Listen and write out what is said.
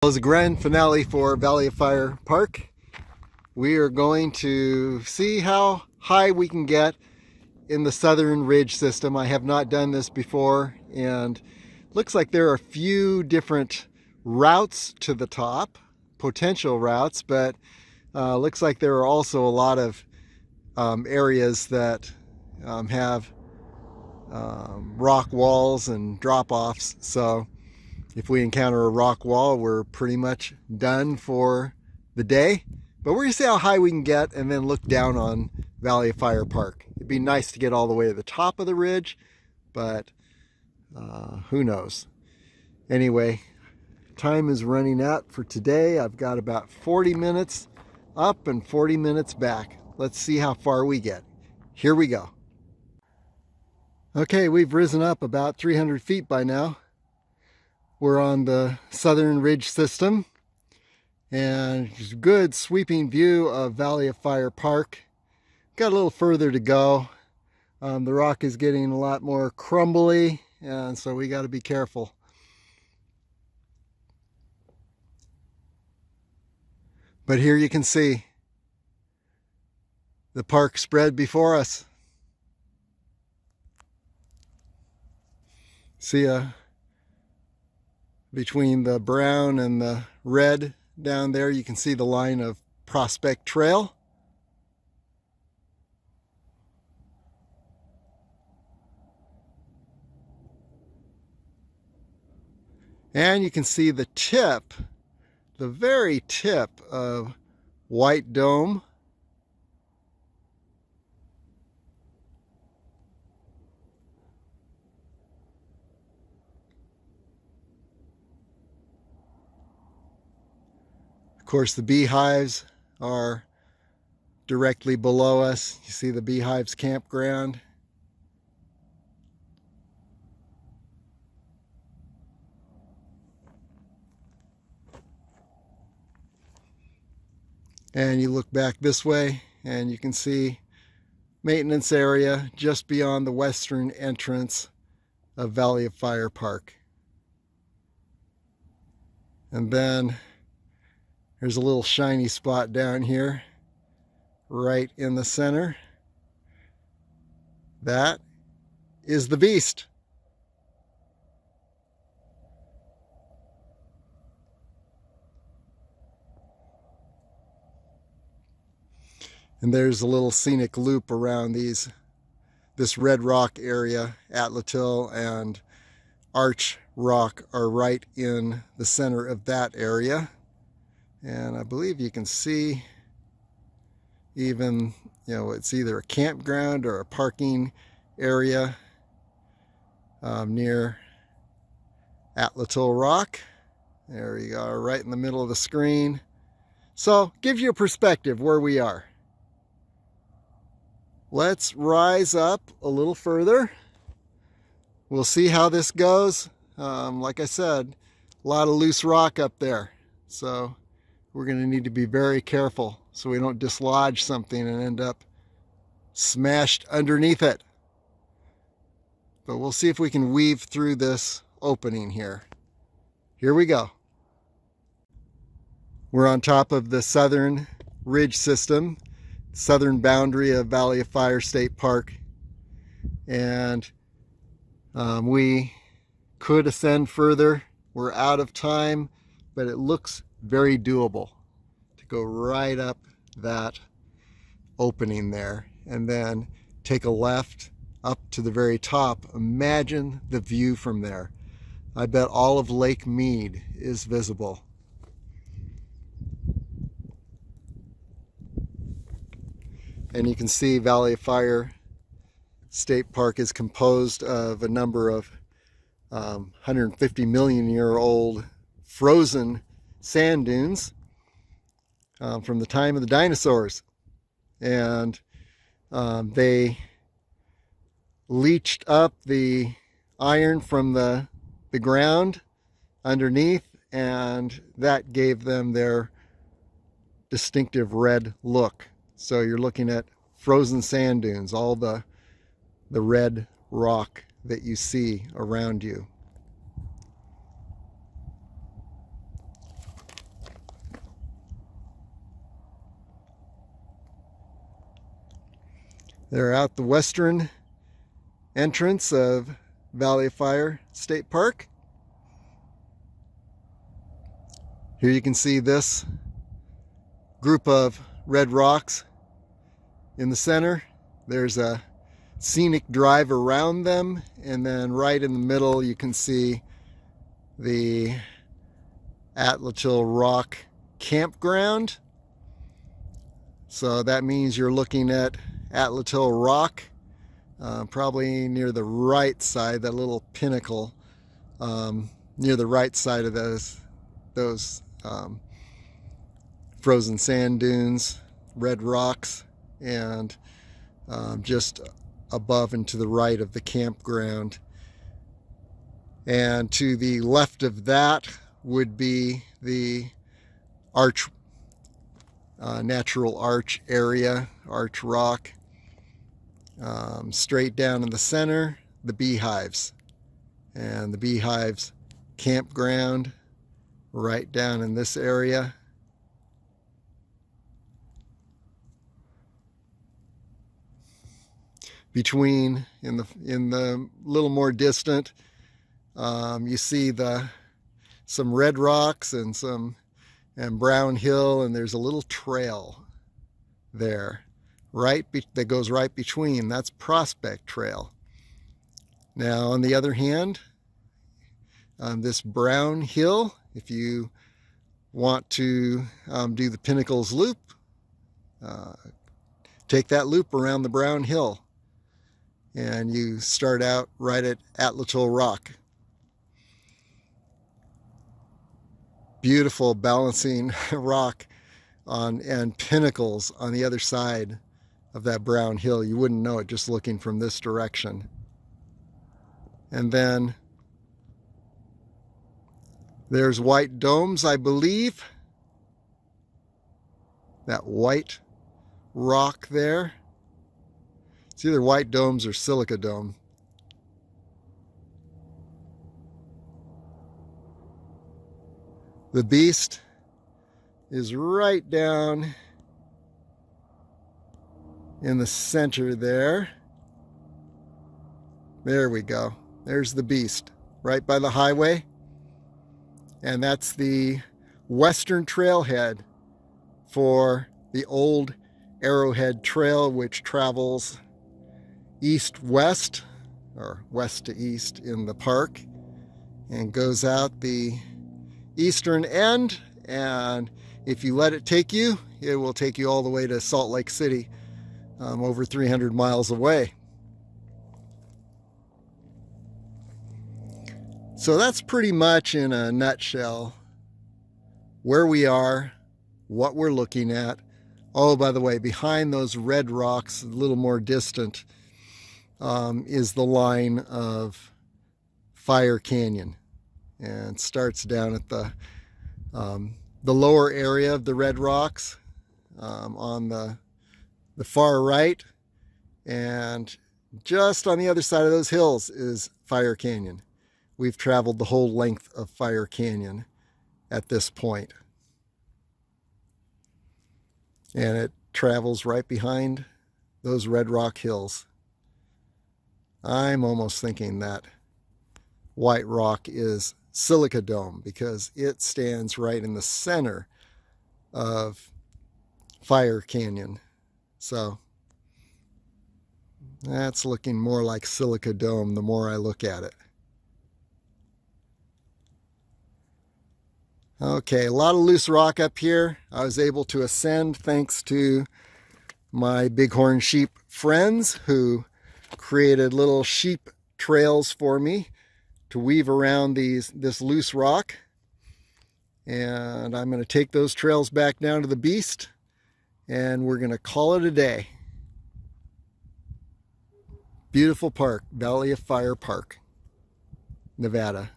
Well, it's a grand finale for Valley of Fire Park. We are going to see how high we can get in the Southern Ridge system. I have not done this before, and looks like there are a few different routes to the top, potential routes, but looks like there are also a lot of areas that have rock walls and drop-offs. So if we encounter a rock wall, we're pretty much done for the day. But we're going to see how high we can get and then look down on Valley of Fire Park. It'd be nice to get all the way to the top of the ridge, but who knows. Anyway, time is running out for today. I've got about 40 minutes up and 40 minutes back. Let's see how far we get. Here we go. Okay, we've risen up about 300 feet by now. We're on the Southern Ridge system, and there's a good sweeping view of Valley of Fire Park. Got a little further to go. The rock is getting a lot more crumbly, and so we got to be careful. But here you can see the park spread before us. See between the brown and the red down there, you can see the line of Prospect Trail. And you can see the tip, the very tip of White Dome. Of course, the Beehives are directly below us. You see the Beehives campground. And you look back this way and you can see maintenance area just beyond the western entrance of Valley of Fire Park. And then there's a little shiny spot down here, right in the center. That is the beast. And there's a little scenic loop around this red rock area. Atlatl and Arch Rock are right in the center of that area. And I believe you can see even, it's either a campground or a parking area near Atlatl Rock. There you go, right in the middle of the screen. So, gives you a perspective where we are. Let's rise up a little further. We'll see how this goes. Like I said, a lot of loose rock up there. So we're going to need to be very careful so we don't dislodge something and end up smashed underneath it. But we'll see if we can weave through this opening here. Here we go. We're on top of the Southern Ridge system, southern boundary of Valley of Fire State Park. And we could ascend further. We're out of time, but it looks very doable to go right up that opening there and then take a left up to the very top. Imagine the view from there. I bet all of Lake Mead is visible. And you can see Valley of Fire State Park is composed of a number of 150 million year old frozen sand dunes from the time of the dinosaurs. And they leached up the iron from the ground underneath, and that gave them their distinctive red look. So you're looking at frozen sand dunes, all the red rock that you see around you. They're out the western entrance of Valley of Fire State Park. Here you can see this group of red rocks in the center. There's a scenic drive around them, and then right in the middle you can see the Atlatl Rock campground. So that means you're looking at Atlatl Rock, probably near the right side, that little pinnacle, near the right side of those frozen sand dunes, red rocks, and just above and to the right of the campground. And to the left of that would be the arch, natural arch area, arch rock. Straight down in the center, the Beehives, and the Beehives campground right down in this area. Between, in the little more distant, you see some red rocks and brown hill, and there's a little trail there that goes right between. That's Prospect Trail. Now on the other hand, this brown hill, if you want to do the Pinnacles Loop, take that loop around the brown hill, and you start out right at Atlatl Rock. Beautiful balancing rock and pinnacles on the other side of that brown hill. You wouldn't know it just looking from this direction. And then there's White Domes, I believe. That white rock there. It's either White Domes or Silica Dome. The Beast is right down in the center there. There we go. There's the Beast, right by the highway. And that's the western trailhead for the old Arrowhead Trail, which travels east-west, or west to east in the park, and goes out the eastern end. And if you let it take you, it will take you all the way to Salt Lake City, over 300 miles away. So that's pretty much in a nutshell where we are, what we're looking at. Oh, by the way, behind those red rocks, a little more distant, is the line of Fire Canyon, and starts down at the lower area of the red rocks, on the far right, and just on the other side of those hills is Fire Canyon. We've traveled the whole length of Fire Canyon at this point. And it travels right behind those red rock hills. I'm almost thinking that white rock is Silica Dome, because it stands right in the center of Fire Canyon. So that's looking more like Silica Dome the more I look at it. Okay, a lot of loose rock up here. I was able to ascend thanks to my bighorn sheep friends, who created little sheep trails for me to weave around this loose rock. And I'm going to take those trails back down to the Beast, and we're going to call it a day. Beautiful park, Valley of Fire Park, Nevada.